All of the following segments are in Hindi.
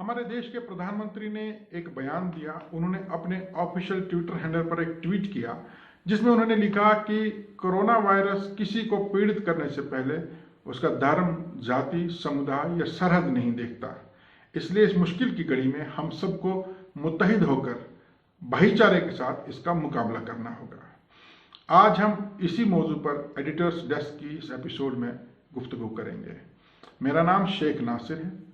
हमारे देश के प्रधानमंत्री ने एक बयान दिया। उन्होंने अपने ऑफिशियल ट्विटर हैंडल पर एक ट्वीट किया जिसमें उन्होंने लिखा कि कोरोना वायरस किसी को पीड़ित करने से पहले उसका धर्म, जाति, समुदाय या सरहद नहीं देखता। इसलिए इस मुश्किल की घड़ी में हम सबको मुत्तहिद होकर भाईचारे के साथ इसका मुकाबला करना होगा। आज हम इसी मौजू पर एडिटर्स डेस्क की इस एपिसोड में गुफ्तगू करेंगे। मेरा नाम शेख नासिर है।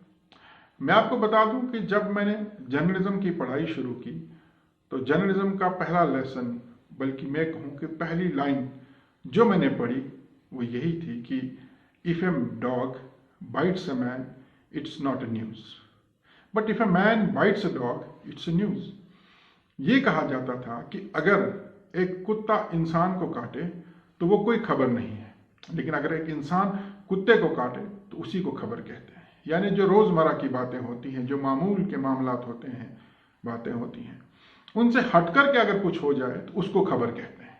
मैं आपको बता दूं कि जब मैंने जर्नलिज्म की पढ़ाई शुरू की तो जर्नलिज्म का पहला लेसन, बल्कि मैं कहूं कि पहली लाइन जो मैंने पढ़ी वो यही थी कि if a dog bytes a man it's not a news, but if a man bites a dog it's a news. ये कहा जाता था कि अगर एक कुत्ता इंसान को काटे तो वो कोई खबर नहीं है, लेकिन अगर एक इंसान कुत्ते को काटे तो उसी को खबर कहते हैं। यानी जो रोज़मर्रा की बातें होती हैं, जो मामूल के मामलात होते हैं, बातें होती हैं, उनसे हटकर के अगर कुछ हो जाए तो उसको खबर कहते हैं।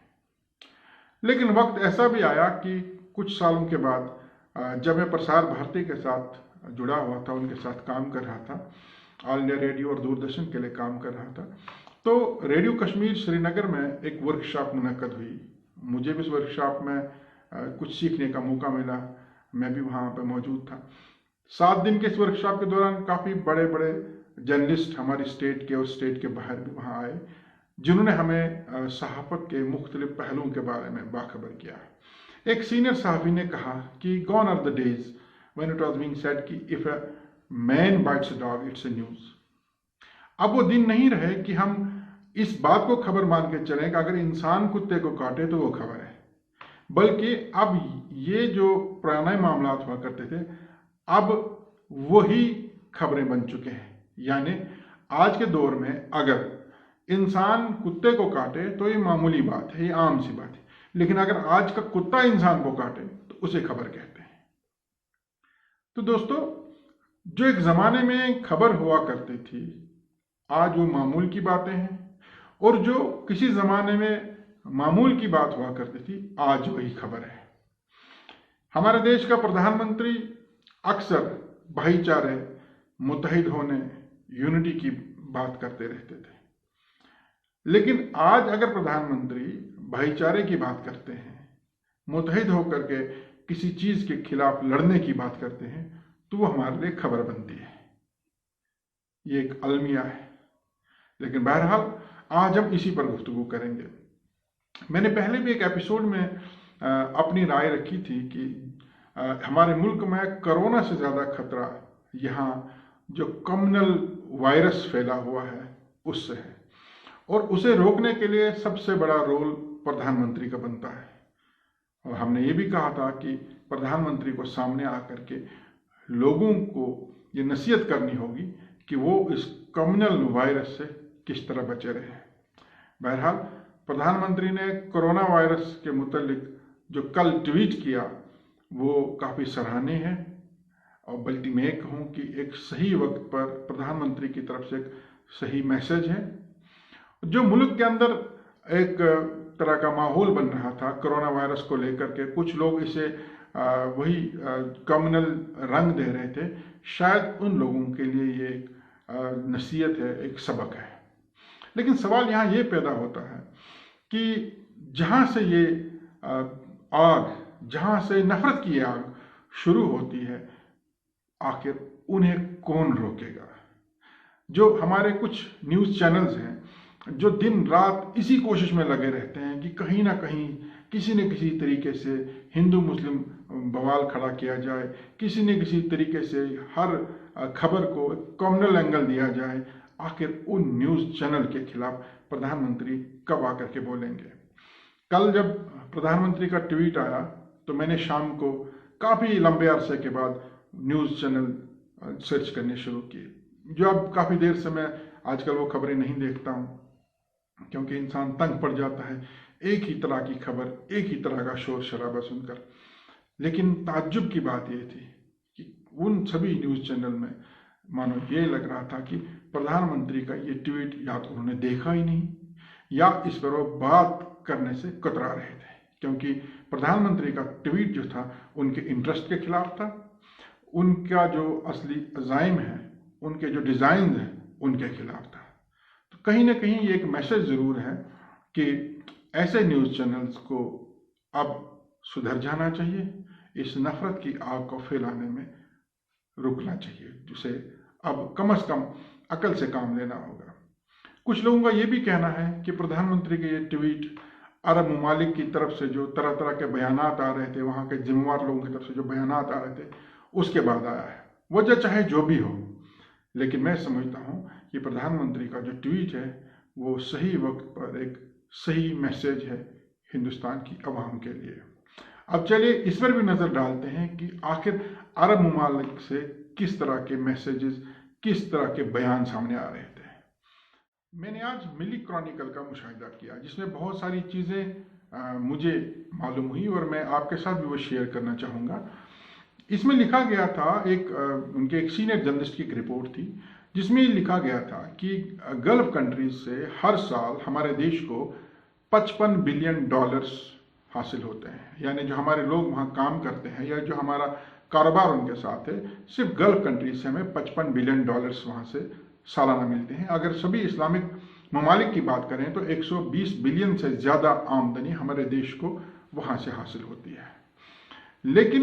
लेकिन वक्त ऐसा भी आया कि कुछ सालों के बाद जब मैं प्रसार भारती के साथ जुड़ा हुआ था, उनके साथ काम कर रहा था, ऑल इंडिया रेडियो और दूरदर्शन के लिए काम कर रहा था, तो रेडियो कश्मीर श्रीनगर में एक वर्कशॉप मुनक्कद हुई। मुझे भी इस वर्कशॉप में कुछ सीखने का मौका मिला। मैं भी वहाँ पर मौजूद था। 7 दिन के इस वर्कशॉप के दौरान काफ़ी बड़े बड़े जर्नलिस्ट हमारी स्टेट के और स्टेट के बाहर भी वहाँ आए, जिन्होंने हमें सहाफ़त के मुख्तलिफ पहलुओं के बारे में बाखबर किया। एक सीनियर सहाफ़ी ने कहा कि gone are the days when it was being said कि if a man bites a dog it's a news. अब वो दिन नहीं रहे कि हम इस बात को खबर मान के चलें कि अगर इंसान कुत्ते को काटे तो वो खबर है, बल्कि अब ये जो पुराने मामला हुआ करते थे, अब वही खबरें बन चुके हैं। यानी आज के दौर में अगर इंसान कुत्ते को काटे तो ये मामूली बात है, ये आम सी बात है, लेकिन अगर आज का कुत्ता इंसान को काटे तो उसे खबर कहते हैं। तो दोस्तों, जो एक ज़माने में खबर हुआ करती थी, आज वो मामूल की बातें हैं, और जो किसी ज़माने में मामूल की बात हुआ करती थी, आज वही खबर है। हमारे देश का प्रधानमंत्री अक्सर भाईचारे, मुत्तहिद होने, यूनिटी की बात करते रहते थे, लेकिन आज अगर प्रधानमंत्री भाईचारे की बात करते हैं, मुत्तहिद होकर के किसी चीज़ के खिलाफ लड़ने की बात करते हैं, तो वो हमारे लिए खबर बनती है। ये एक अलमिया है। लेकिन बहरहाल आज हम इसी पर गुफ्तगू करेंगे। मैंने पहले भी एक एपिसोड में अपनी राय रखी थी कि हमारे मुल्क में कोरोना से ज़्यादा खतरा यहाँ जो कम्युनल वायरस फैला हुआ है उससे है, और उसे रोकने के लिए सबसे बड़ा रोल प्रधानमंत्री का बनता है। और हमने ये भी कहा था कि प्रधानमंत्री को सामने आकर के लोगों को ये नसीहत करनी होगी कि वो इस कम्युनल वायरस से किस तरह बचे रहे। बहरहाल प्रधानमंत्री ने कोरोना वायरस के मुतालिक जो कल ट्वीट किया वो काफ़ी सराहनीय है, और बल्कि मैं कहूँ कि एक सही वक्त पर प्रधानमंत्री की तरफ से एक सही मैसेज है। जो मुल्क के अंदर एक तरह का माहौल बन रहा था कोरोना वायरस को लेकर के, कुछ लोग इसे वही कम्युनल रंग दे रहे थे, शायद उन लोगों के लिए ये एक नसीहत है, एक सबक है। लेकिन सवाल यहाँ ये पैदा होता है कि जहाँ से ये आग, जहाँ से नफरत की आग शुरू होती है, आखिर उन्हें कौन रोकेगा? जो हमारे कुछ न्यूज़ चैनल्स हैं जो दिन रात इसी कोशिश में लगे रहते हैं कि कहीं ना कहीं किसी न किसी तरीके से हिंदू मुस्लिम बवाल खड़ा किया जाए, किसी न किसी तरीके से हर खबर को कम्युनल एंगल दिया जाए, आखिर उन न्यूज़ चैनल के खिलाफ प्रधानमंत्री कब आकर के बोलेंगे? कल जब प्रधानमंत्री का ट्वीट आया तो मैंने शाम को काफ़ी लंबे अरसे के बाद न्यूज़ चैनल सर्च करने शुरू किए। जो अब काफ़ी देर से मैं आजकल वो खबरें नहीं देखता हूँ, क्योंकि इंसान तंग पड़ जाता है एक ही तरह की खबर, एक ही तरह का शोर शराबा सुनकर। लेकिन ताज्जुब की बात ये थी कि उन सभी न्यूज़ चैनल में मानो ये लग रहा था कि प्रधानमंत्री का ये ट्वीट या तो उन्होंने देखा ही नहीं, या इस पर वो बात करने से कतरा रहे थे, क्योंकि प्रधानमंत्री का ट्वीट जो था उनके इंटरेस्ट के खिलाफ था। उनका जो असली अज़ाइम है उनके जो डिज़ाइन हैं उनके खिलाफ था। तो कहीं ना कहीं ये एक मैसेज ज़रूर है कि ऐसे न्यूज़ चैनल्स को अब सुधर जाना चाहिए, इस नफ़रत की आग को फैलाने में रुकना चाहिए, जिसे अब कम से कम अकल से काम लेना होगा। कुछ लोगों का ये भी कहना है कि प्रधानमंत्री के ये ट्वीट अरब ममालिक की तरफ से जो तरह तरह के बयानात आ रहे थे, वहाँ के जिम्मेवार लोगों की तरफ से जो बयानात आ रहे थे, उसके बाद आया है। वजह चाहे जो भी हो, लेकिन मैं समझता हूँ कि प्रधानमंत्री का जो ट्वीट है वो सही वक्त पर एक सही मैसेज है हिंदुस्तान की आवाम के लिए। अब चलिए इस पर भी नज़र डालते हैं कि आखिर अरब ममालिक से किस तरह के मैसेजेस, किस तरह के बयान सामने आ रहे थे। मैंने आज मिली क्रॉनिकल का मुशाहिदा किया, जिसमें बहुत सारी चीज़ें मुझे मालूम हुई और मैं आपके साथ भी वो शेयर करना चाहूँगा। इसमें लिखा गया था, उनके एक सीनियर जर्नलिस्ट की एक रिपोर्ट थी, जिसमें लिखा गया था कि गल्फ कंट्रीज से हर साल हमारे देश को $55 बिलियन हासिल होते हैं। यानी जो हमारे लोग वहाँ काम करते हैं या जो हमारा कारोबार उनके साथ है, सिर्फ गल्फ कंट्रीज से हमें $55 बिलियन वहाँ से सालाना मिलते हैं। अगर सभी इस्लामिक ममालिक की बात करें तो 120 बिलियन से ज़्यादा आमदनी हमारे देश को वहाँ से हासिल होती है। लेकिन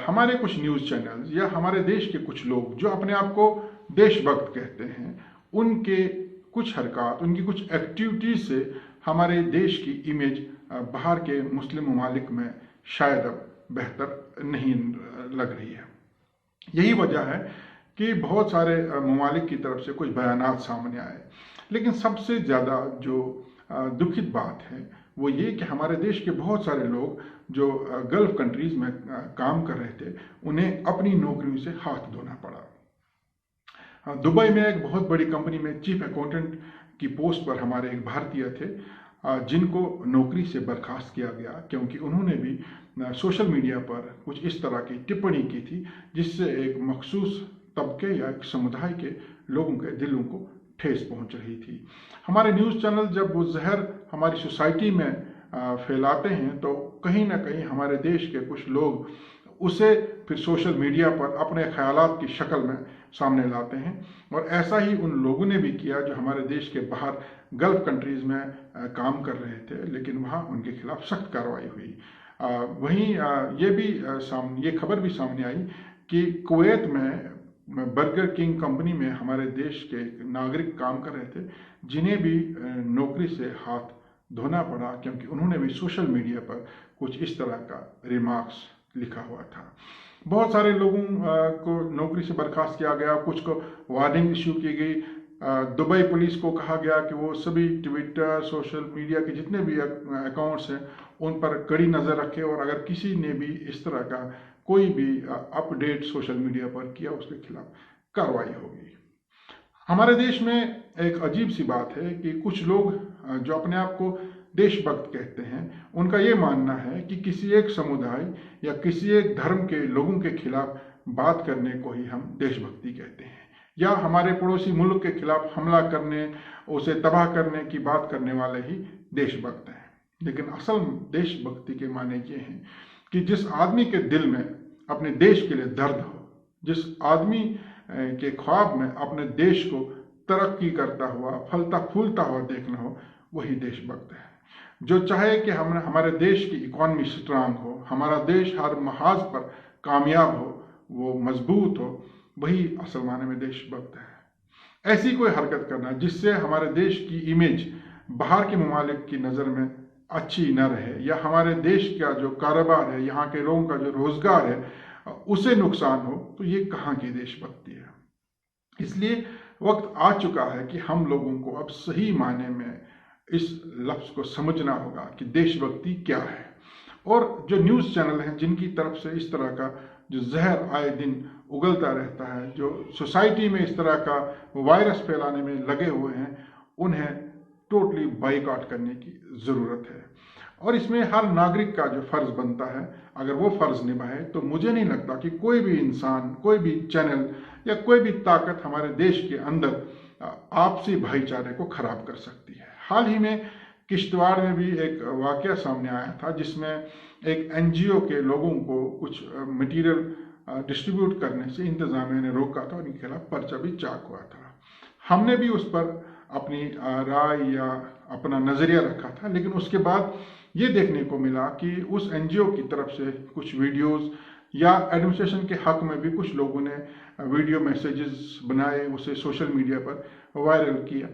हमारे कुछ न्यूज़ चैनल्स या हमारे देश के कुछ लोग जो अपने आप को देशभक्त कहते हैं, उनके कुछ हरकत, उनकी कुछ एक्टिविटीज़ से हमारे देश की इमेज बाहर के मुस्लिम ममालिक में शायद अब बेहतर नहीं लग रही है। यही वजह है कि बहुत सारे ममालिक की तरफ से कुछ बयानात सामने आए। लेकिन सबसे ज़्यादा जो दुखित बात है वो ये कि हमारे देश के बहुत सारे लोग जो गल्फ कंट्रीज़ में काम कर रहे थे, उन्हें अपनी नौकरियों से हाथ धोना पड़ा। दुबई में एक बहुत बड़ी कंपनी में चीफ अकाउंटेंट की पोस्ट पर हमारे एक भारतीय थे, जिनको नौकरी से बर्खास्त किया गया क्योंकि उन्होंने भी सोशल मीडिया पर कुछ इस तरह की टिप्पणी की थी जिससे एक मखसूस तबके या एक समुदाय के लोगों के दिलों को ठेस पहुंच रही थी। हमारे न्यूज़ चैनल जब वो जहर हमारी सोसाइटी में फैलाते हैं तो कहीं ना कहीं हमारे देश के कुछ लोग उसे फिर सोशल मीडिया पर अपने ख्यालात की शक्ल में सामने लाते हैं। और ऐसा ही उन लोगों ने भी किया जो हमारे देश के बाहर गल्फ कंट्रीज़ में काम कर रहे थे, लेकिन वहाँ उनके खिलाफ सख्त कार्रवाई हुई। वहीं ये खबर भी सामने आई कि कुवैत में बर्गर किंग कंपनी में हमारे देश के नागरिक काम कर रहे थे, जिन्हें भी नौकरी से हाथ धोना पड़ा क्योंकि उन्होंने भी सोशल मीडिया पर कुछ इस तरह का रिमार्क्स लिखा हुआ था। बहुत सारे लोगों को नौकरी से बर्खास्त किया गया, कुछ को वार्निंग इशू की गई। दुबई पुलिस को कहा गया कि वो सभी ट्विटर, सोशल मीडिया के जितने भी अकाउंट्स हैं उन पर कड़ी नज़र रखे और अगर किसी ने भी इस तरह का कोई भी अपडेट सोशल मीडिया पर किया उसके खिलाफ कार्रवाई होगी। हमारे देश में एक अजीब सी बात है कि कुछ लोग जो अपने आप को देशभक्त कहते हैं, उनका ये मानना है कि किसी एक समुदाय या किसी एक धर्म के लोगों के खिलाफ बात करने को ही हम देशभक्ति कहते हैं, या हमारे पड़ोसी मुल्क के खिलाफ हमला करने, उसे तबाह करने की बात करने वाले ही देशभक्त हैं। लेकिन असल देशभक्ति के माने ये हैं कि जिस आदमी के दिल में अपने देश के लिए दर्द हो, जिस आदमी के ख्वाब में अपने देश को तरक्की करता हुआ, फलता फूलता हुआ देखना हो, वही देशभक्त है। जो चाहे कि हमारे देश की इकॉनमी स्ट्रांग हो, हमारा देश हर महाज पर कामयाब हो, वो मजबूत हो, वही असल माने में देशभक्त है। ऐसी कोई हरकत करना जिससे हमारे देश की इमेज बाहर के ममालिक की नज़र में अच्छी न रहे, या हमारे देश का जो कारोबार है, यहाँ के लोगों का जो रोजगार है, उसे नुकसान हो, तो ये कहाँ की देशभक्ति है। इसलिए वक्त आ चुका है कि हम लोगों को अब सही माने में इस लफ्ज़ को समझना होगा कि देशभक्ति क्या है। और जो न्यूज़ चैनल हैं जिनकी तरफ से इस तरह का जो जहर आए दिन उगलता रहता है, जो सोसाइटी में इस तरह का वायरस फैलाने में लगे हुए हैं, उन्हें टोटली बाइकआउट करने की ज़रूरत है। और इसमें हर नागरिक का जो फ़र्ज़ बनता है, अगर वो फ़र्ज़ निभाए तो मुझे नहीं लगता कि कोई भी इंसान, कोई भी चैनल या कोई भी ताकत हमारे देश के अंदर आपसी भाईचारे को ख़राब कर सकती है। हाल ही में किश्तवाड़ में भी एक वाक़या सामने आया था जिसमें एक NGO के लोगों को कुछ मटीरियल डिस्ट्रीब्यूट करने से इंतजामिया ने रोका था और इनके खिलाफ पर्चा भी चाक हुआ था। हमने भी उस पर अपनी राय या अपना नज़रिया रखा था, लेकिन उसके बाद ये देखने को मिला कि उस एनजीओ की तरफ से कुछ वीडियोस या एडमिनिस्ट्रेशन के हक में भी कुछ लोगों ने वीडियो मैसेजेस बनाए, उसे सोशल मीडिया पर वायरल किया।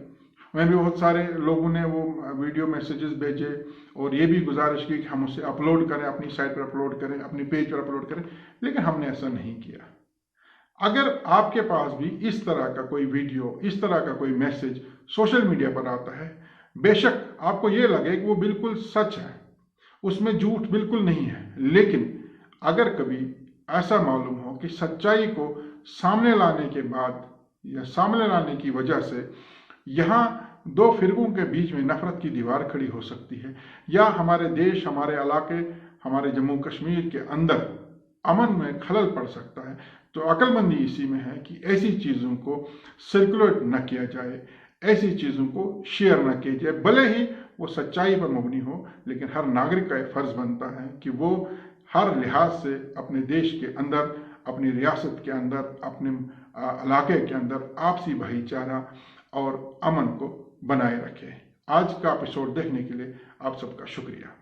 मैं भी बहुत सारे लोगों ने वो वीडियो मैसेजेस भेजे और ये भी गुजारिश की कि हम उसे अपलोड करें, अपनी साइट पर अपलोड करें, अपनी पेज पर अपलोड करें, लेकिन हमने ऐसा नहीं किया। अगर आपके पास भी इस तरह का कोई वीडियो, इस तरह का कोई मैसेज सोशल मीडिया पर आता है, बेशक आपको ये लगे कि वो बिल्कुल सच है, उसमें झूठ बिल्कुल नहीं है, लेकिन अगर कभी ऐसा मालूम हो कि सच्चाई को सामने लाने के बाद या सामने लाने की वजह से यहाँ दो फिरकों के बीच में नफरत की दीवार खड़ी हो सकती है, या हमारे देश, हमारे इलाके, हमारे जम्मू कश्मीर के अंदर अमन में खलल पड़ सकता है, तो अक्लमंदी इसी में है कि ऐसी चीज़ों को सर्कुलेट न किया जाए, ऐसी चीज़ों को शेयर न किया जाए, भले ही वो सच्चाई पर मबनी हो, लेकिन हर नागरिक का फ़र्ज़ बनता है कि वो हर लिहाज से अपने देश के अंदर, अपनी रियासत के अंदर, अपने इलाके के अंदर आपसी भाईचारा और अमन को बनाए रखे। आज का एपिसोड देखने के लिए आप सबका शुक्रिया।